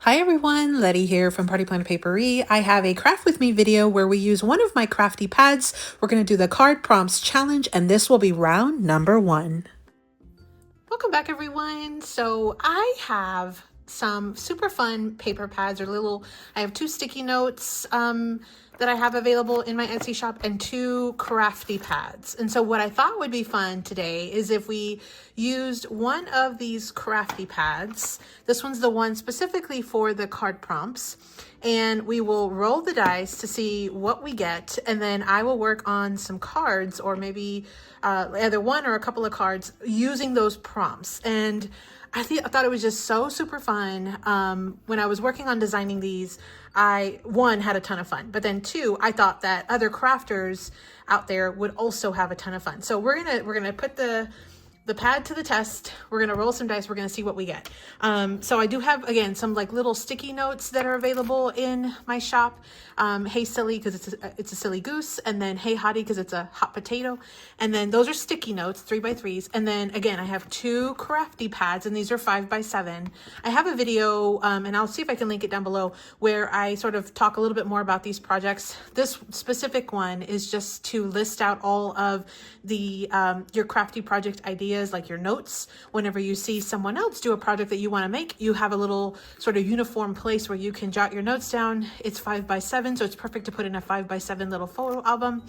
Hi everyone, Letty here from Party Planner Paperie. I have a craft with me video where we use one of my crafty pads. We're going to do the card prompts challenge, and this will be round number 1. Welcome back everyone. So I have some super fun paper pads I have 2 sticky notes that I have available in my Etsy shop and 2 crafty pads. And so what I thought would be fun today is if we used one of these crafty pads. This one's the one specifically for the card prompts, and we will roll the dice to see what we get, and then I will work on some cards, or maybe either one or a couple of cards using those prompts. And I thought it was just so super fun. When I was working on designing these, I, 1, had a ton of fun, but then 2, I thought that other crafters out there would also have a ton of fun. So we're gonna put the pad to the test. We're gonna roll some dice. We're gonna see what we get. So I do have, again, some like little sticky notes that are available in my shop. Hey silly, because it's a silly goose, and then hey hottie, because it's a hot potato, and then those are sticky notes, 3x3s. And then again, I have 2 crafty pads, and these are 5x7. I have a video, and I'll see if I can link it down below, where I sort of talk a little bit more about these projects. This specific one is just to list out all of the your crafty project ideas, like your notes. Whenever you see someone else do a project that you want to make, you have a little sort of uniform place where you can jot your notes down. It's 5x7, so it's perfect to put in a 5x7 little photo album.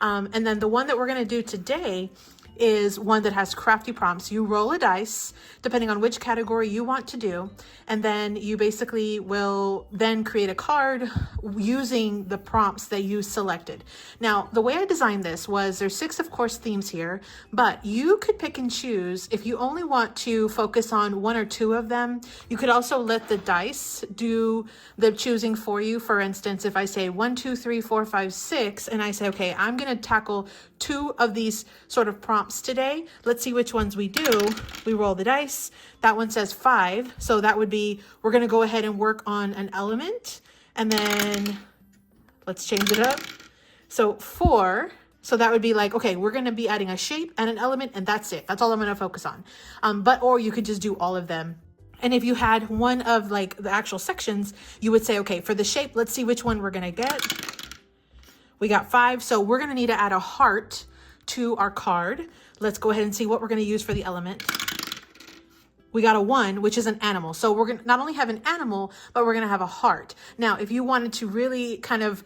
And then the one that we're going to do today is one that has crafty prompts. You roll a dice depending on which category you want to do, and then you basically will then create a card using the prompts that you selected. Now, the way I designed this was there's 6, of course, themes here, but you could pick and choose. If you only want to focus on 1 or 2 of them, you could also let the dice do the choosing for you. For instance, if I say 1, 2, 3, 4, 5, 6, and I say, okay, I'm going to tackle 2 of these sort of prompts today. Let's see which ones we do. We roll the dice. That one says 5. So that would be, we're going to go ahead and work on an element. And then let's change it up. So 4. So that would be like, okay, we're going to be adding a shape and an element, and that's it. That's all I'm going to focus on. Or you could just do all of them. And if you had one of like the actual sections, you would say, okay, for the shape, let's see which one we're going to get. We got 5, so we're going to need to add a heart to our card. Let's go ahead and see what we're going to use for the element. We got a 1, which is an animal. So we're going to not only have an animal, but we're going to have a heart. Now, if you wanted to really kind of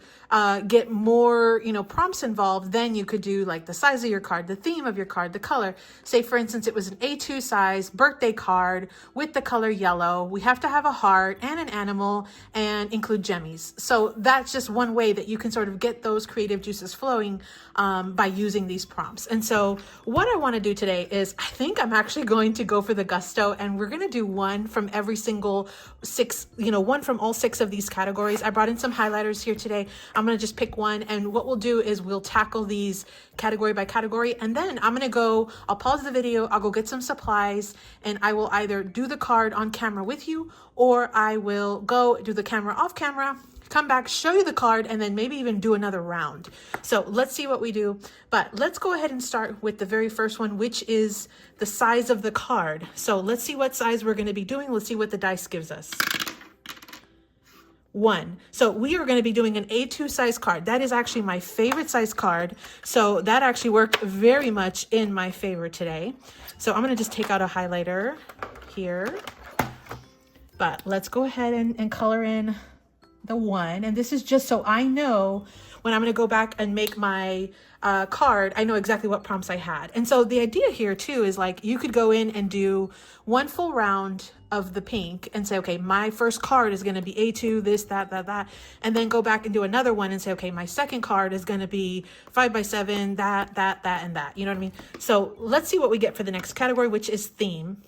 get more, prompts involved, then you could do like the size of your card, the theme of your card, the color. Say, for instance, it was an A2 size birthday card with the color yellow. We have to have a heart and an animal and include jemmies. So that's just one way that you can sort of get those creative juices flowing by using these prompts. And so what I want to do today is, I think I'm actually going to go for the gusto, and we're going to do one from every single 6, one from all 6 of these categories. I brought in some highlighters here today. I'm going to just pick one, and what we'll do is we'll tackle these category by category, and then I'll pause the video, I'll go get some supplies, and I will either do the card on camera with you, or I will go do the camera off camera, come back, show you the card, and then maybe even do another round. So let's see what we do. But let's go ahead and start with the very first one, which is the size of the card. So let's see what size we're going to be doing. Let's see what the dice gives us. 1. So we are going to be doing an A2 size card. That is actually my favorite size card. So that actually worked very much in my favor today. So I'm going to just take out a highlighter here. But let's go ahead and color in the 1, and this is just so I know when I'm going to go back and make my card, I know exactly what prompts I had. And so the idea here too is, like, you could go in and do 1 full round of the pink and say, okay, my first card is going to be A2, this, that, and then go back and do another one and say, okay, my second card is going to be 5x7, that, and that. You know what I mean? So let's see what we get for the next category, which is theme.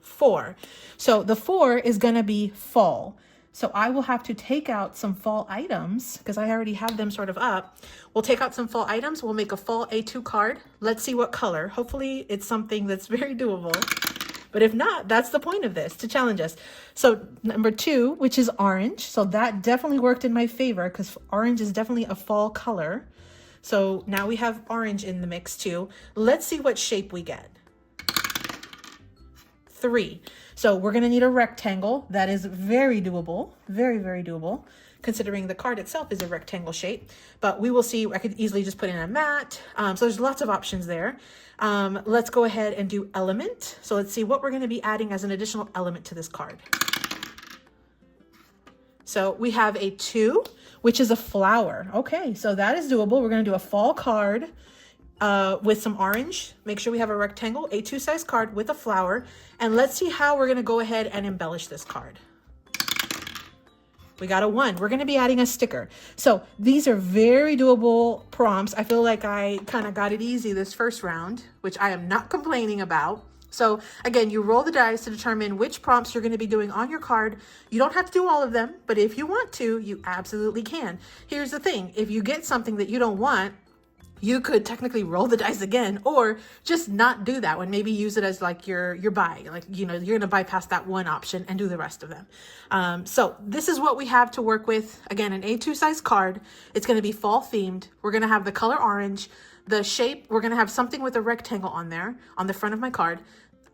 4. So the 4 is going to be fall. So I will have to take out some fall items because I already have them sort of up. We'll take out some fall items. We'll make a fall A2 card. Let's see what color. Hopefully it's something that's very doable. But if not, that's the point of this, to challenge us. So number 2, which is orange. So that definitely worked in my favor because orange is definitely a fall color. So now we have orange in the mix too. Let's see what shape we get. 3. So we're going to need a rectangle. That is very doable, very, very doable, considering the card itself is a rectangle shape. But we will see. I could easily just put in a mat. So there's lots of options there. Let's go ahead and do element. So let's see what we're going to be adding as an additional element to this card. So we have a 2, which is a flower. Okay, so that is doable. We're going to do a fall card with some orange. Make sure we have a rectangle, A2 size card with a flower. And let's see how we're going to go ahead and embellish this card. We got a 1. We're going to be adding a sticker. So these are very doable prompts. I feel like I kind of got it easy this first round, which I am not complaining about. So again, you roll the dice to determine which prompts you're going to be doing on your card. You don't have to do all of them, but if you want to, you absolutely can. Here's the thing. If you get something that you don't want, you could technically roll the dice again, or just not do that one. Maybe use it as like your buy, like, you know, you're going to bypass that one option and do the rest of them. So this is what we have to work with. Again, an A2 size card. It's going to be fall themed. We're going to have the color orange. The shape, we're going to have something with a rectangle on there on the front of my card.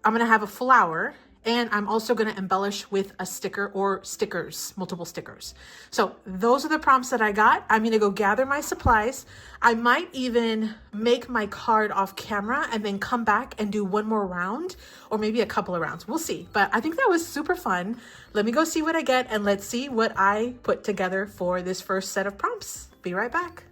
I'm going to have a flower. And I'm also going to embellish with a sticker or stickers, multiple stickers. So those are the prompts that I got. I'm going to go gather my supplies. I might even make my card off camera and then come back and do one more round, or maybe a couple of rounds. We'll see. But I think that was super fun. Let me go see what I get, and let's see what I put together for this first set of prompts. Be right back.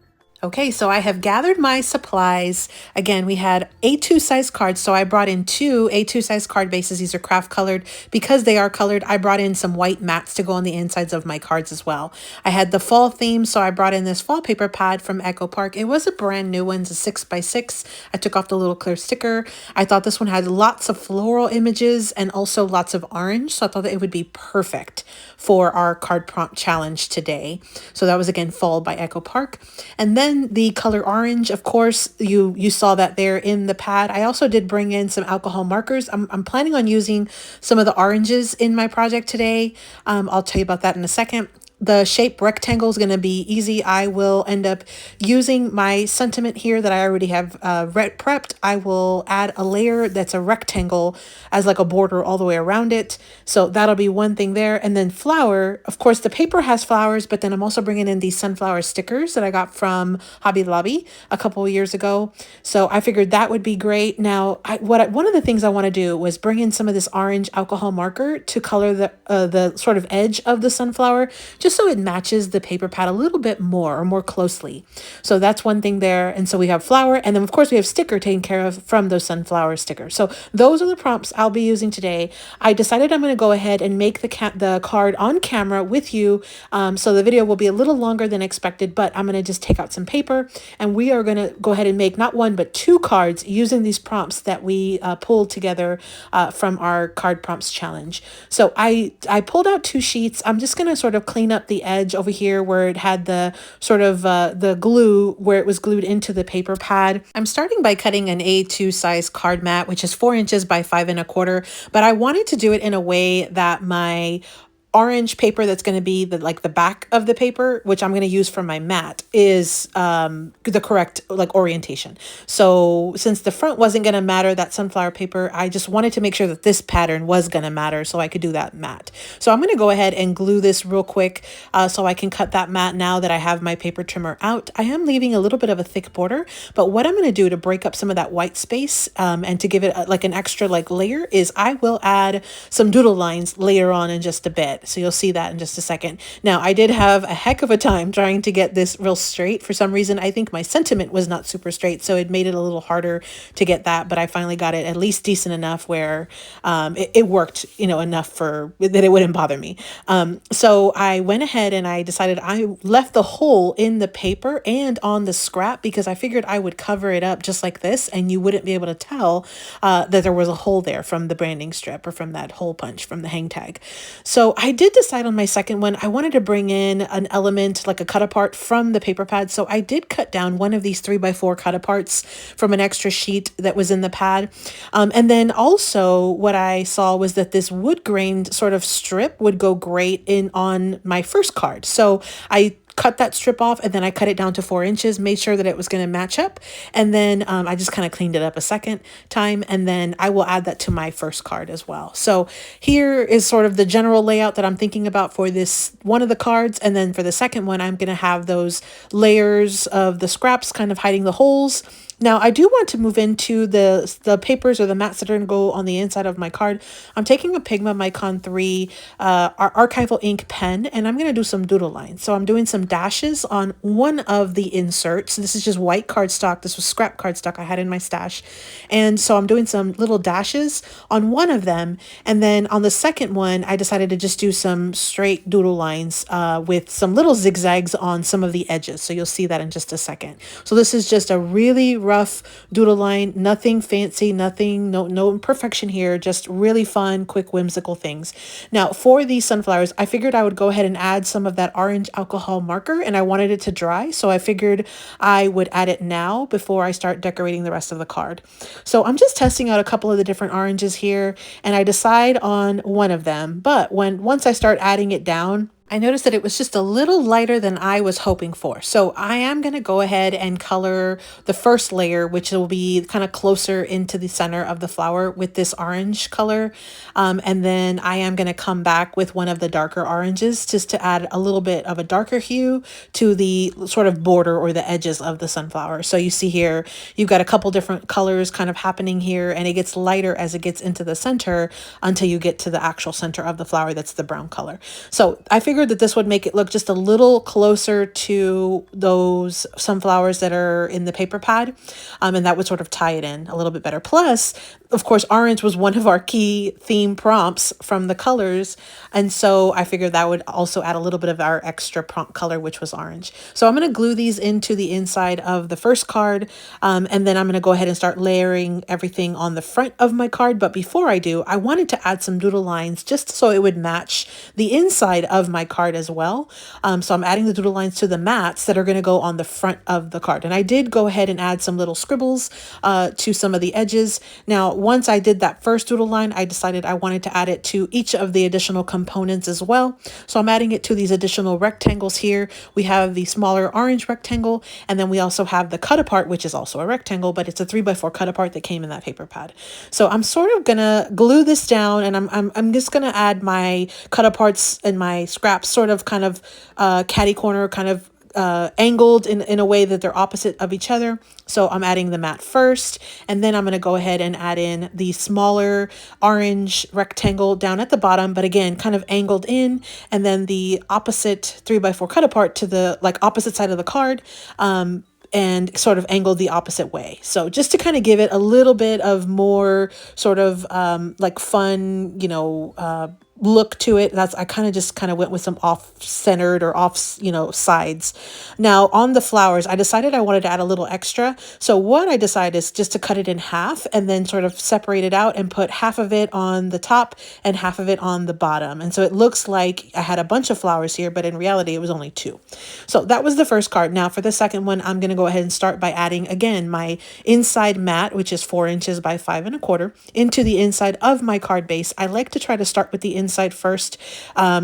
Okay, so I have gathered my supplies. Again, we had A2 size cards, so I brought in 2 A2 size card bases. These are craft colored. Because they are colored, I brought in some white mats to go on the insides of my cards as well. I had the fall theme, so I brought in this fall paper pad from Cutapart. It was a brand new one, it's a 6x6. I took off the little clear sticker. I thought this one had lots of floral images and also lots of orange, so I thought that it would be perfect for our card prompt challenge today. So that was, again, fall by Cutapart. And then the color orange, of course, you saw that there in the pad. I also did bring in some alcohol markers. I'm planning on using some of the oranges in my project today. I'll tell you about that in a second. The shape rectangle is going to be easy. I will end up using my sentiment here that I already have prepped. I will add a layer that's a rectangle as like a border all the way around it. So that'll be one thing there. And then flower, of course, the paper has flowers, but then I'm also bringing in these sunflower stickers that I got from Hobby Lobby a couple of years ago. So I figured that would be great. Now, one of the things I want to do was bring in some of this orange alcohol marker to color the sort of edge of the sunflower, just so it matches the paper pad a little bit more or more closely. So that's one thing there. And so we have flower, and then of course we have sticker taken care of from those sunflower stickers. So those are the prompts I'll be using today. I decided I'm going to go ahead and make the card on camera with you. So the video will be a little longer than expected, but I'm going to just take out some paper and we are going to go ahead and make not 1, but 2 cards using these prompts that we pulled together from our card prompts challenge. So I pulled out 2 sheets. I'm just going to sort of clean up the edge over here where it had the sort of the glue where it was glued into the paper pad. I'm starting by cutting an A2 size card mat, which is 4 inches by 5 1/4, but I wanted to do it in a way that my orange paper that's going to be the back of the paper, which I'm going to use for my mat, is the correct orientation. So since the front wasn't going to matter, that sunflower paper, I just wanted to make sure that this pattern was going to matter so I could do that mat. So I'm going to go ahead and glue this real quick so I can cut that mat now that I have my paper trimmer out. I am leaving a little bit of a thick border, but what I'm going to do to break up some of that white space and to give it an extra layer is I will add some doodle lines later on in just a bit. So you'll see that in just a second. Now, I did have a heck of a time trying to get this real straight. For some reason, I think my sentiment was not super straight, so it made it a little harder to get that, but I finally got it at least decent enough where it worked, enough for that it wouldn't bother me. So I went ahead and I decided I left the hole in the paper and on the scrap because I figured I would cover it up just like this and you wouldn't be able to tell that there was a hole there from the branding strip or from that hole punch from the hang tag. So I did decide on my second one, I wanted to bring in an element like a Cutapart from the paper pad. So I did cut down one of these 3x4 Cutaparts from an extra sheet that was in the pad. And then also what I saw was that this wood grained sort of strip would go great on my first card. So I cut that strip off, and then I cut it down to 4 inches, made sure that it was going to match up. And then I just kind of cleaned it up a second time, and then I will add that to my first card as well. So here is sort of the general layout that I'm thinking about for this one of the cards. And then for the second one, I'm going to have those layers of the scraps kind of hiding the holes. Now, I do want to move into the papers or the mats that are going to go on the inside of my card. I'm taking a Pigma Micron 3 archival ink pen, and I'm going to do some doodle lines. So I'm doing some dashes on one of the inserts. This is just white cardstock. This was scrap cardstock I had in my stash. And so I'm doing some little dashes on one of them. And then on the second one, I decided to just do some straight doodle lines with some little zigzags on some of the edges. So you'll see that in just a second. So this is just a really rough doodle line, nothing fancy, nothing, no imperfection here, just really fun, quick, whimsical things. Now for these sunflowers, I figured I would go ahead and add some of that orange alcohol marker, and I wanted it to dry, so I figured I would add it now before I start decorating the rest of the card. So I'm just testing out a couple of the different oranges here, and I decide on one of them, but once I start adding it down, I noticed that it was just a little lighter than I was hoping for. So I am going to go ahead and color the first layer, which will be kind of closer into the center of the flower with this orange color. And then I am going to come back with one of the darker oranges just to add a little bit of a darker hue to the sort of border or the edges of the sunflower. So you see here, you've got a couple different colors kind of happening here, and it gets lighter as it gets into the center until you get to the actual center of the flower. That's the brown color. So I figured that this would make it look just a little closer to those sunflowers that are in the paper pad, and that would sort of tie it in a little bit better. Plus, of course, orange was one of our key theme prompts from the colors, and so I figured that would also add a little bit of our extra prompt color, which was orange. So I'm going to glue these into the inside of the first card, and then I'm going to go ahead and start layering everything on the front of my card. But before I do, I wanted to add some doodle lines just so it would match the inside of my card as well. So I'm adding the doodle lines to the mats that are going to go on the front of the card. And I did go ahead and add some little scribbles to some of the edges. Now, once I did that first doodle line, I decided I wanted to add it to each of the additional components as well. So I'm adding it to these additional rectangles here. We have the smaller orange rectangle, and then we also have the Cutapart, which is also a rectangle, but it's a 3x4 Cutapart that came in that paper pad. So I'm sort of gonna glue this down, and I'm just gonna add my Cutaparts and my scraps sort of kind of catty corner, kind of angled in a way that they're opposite of each other. So I'm adding the mat first, and then I'm going to go ahead and add in the smaller orange rectangle down at the bottom, but again, kind of angled in, and then the opposite 3x4 Cutapart to the opposite side of the card, and sort of angled the opposite way. So just to kind of give it a little bit of more sort of fun, look to it. I kind of went with some off-centered or sides. Now on the flowers, I decided I wanted to add a little extra. So what I decided is just to cut it in half and then sort of separate it out and put half of it on the top and half of it on the bottom. And so it looks like I had a bunch of flowers here, but in reality, it was only 2. So that was the first card. Now for the second one, I'm going to go ahead and start by adding again my inside mat, which is 4 inches by 5 1/4, into the inside of my card base. I like to try to start with the inside first,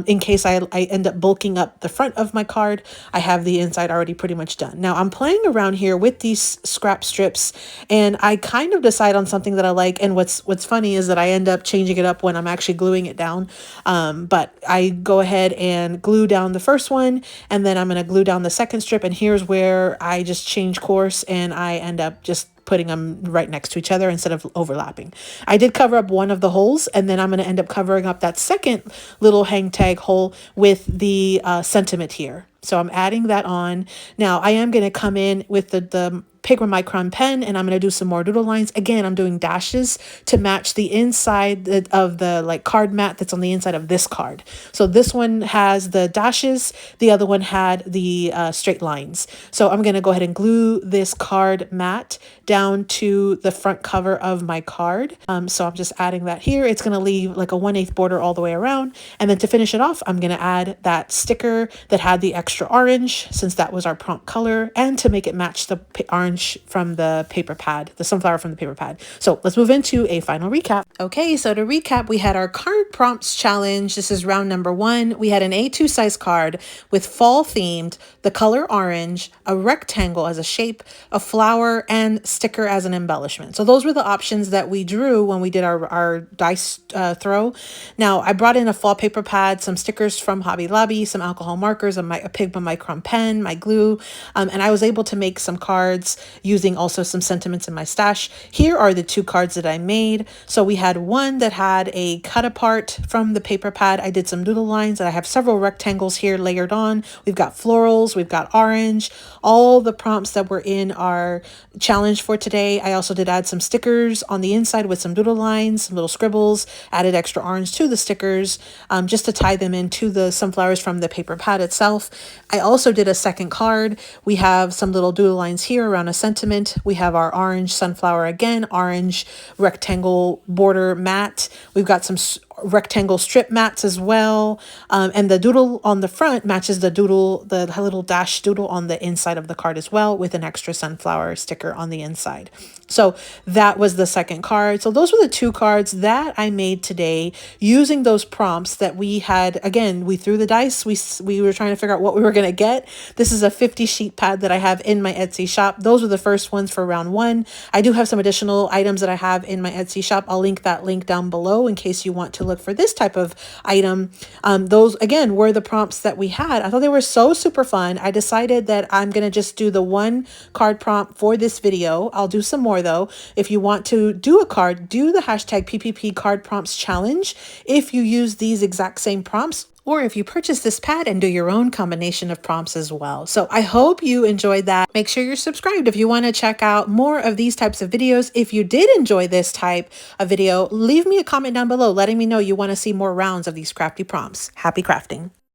in case I end up bulking up the front of my card. I have the inside already pretty much done. Now I'm playing around here with these scrap strips, and I kind of decide on something that I like. And what's funny is that I end up changing it up when I'm actually gluing it down. But I go ahead and glue down the first one, and then I'm going to glue down the second strip. And here's where I just change course, and I end up just putting them right next to each other instead of overlapping. I did cover up one of the holes, and then I'm going to end up covering up that second little hang tag hole with the sentiment here. So I'm adding that on. Now I am going to come in with the Paperie Micron pen, and I'm going to do some more doodle lines. Again, I'm doing dashes to match the inside of the card mat that's on the inside of this card. So this one has the dashes, the other one had the straight lines. So I'm going to go ahead and glue this card mat down to the front cover of my card. So I'm just adding that here. It's going to leave like a 1/8 border all the way around. And then to finish it off, I'm going to add that sticker that had the extra orange, since that was our prompt color, and to make it match the orange orange from the paper pad, the sunflower from the paper pad. So let's move into a final recap. Okay, so to recap, we had our card prompts challenge. This is round number 1. We had an A2 size card with fall themed, the color orange, a rectangle as a shape, a flower, and sticker as an embellishment. So those were the options that we drew when we did our dice throw. Now, I brought in a fall paper pad, some stickers from Hobby Lobby, some alcohol markers, a Pigma Micron pen, my glue, and I was able to make some cards using also some sentiments in my stash. Here are the 2 cards that I made. So we had one that had a Cutapart from the paper pad. I did some doodle lines, and I have several rectangles here layered on. We've got florals, we've got orange, all the prompts that were in our challenge for today. I also did add some stickers on the inside with some doodle lines, some little scribbles, added extra orange to the stickers just to tie them into the sunflowers from the paper pad itself. I also did a second card. We have some little doodle lines here around a sentiment. We have our orange sunflower again, orange rectangle border mat. We've got some rectangle strip mats as well, and the doodle on the front matches the doodle, the little dash doodle on the inside of the card as well, with an extra sunflower sticker on the inside. So that was the second card. So those were the 2 cards that I made today using those prompts that we had. Again, we threw the dice. We were trying to figure out what we were going to get. This is a 50 sheet pad that I have in my Etsy shop. Those were the first ones for round 1. I do have some additional items that I have in my Etsy shop. I'll link that link down below in case you want to look for this type of item. Those again were the prompts that we had. I thought they were so super fun. I decided that I'm going to just do the 1 card prompt for this video. I'll do some more though. If you want to do a card, do the hashtag PPP card prompts challenge. If you use these exact same prompts, or if you purchase this pad and do your own combination of prompts as well. So I hope you enjoyed that. Make sure you're subscribed if you want to check out more of these types of videos. If you did enjoy this type of video, leave me a comment down below letting me know you want to see more rounds of these crafty prompts. Happy crafting.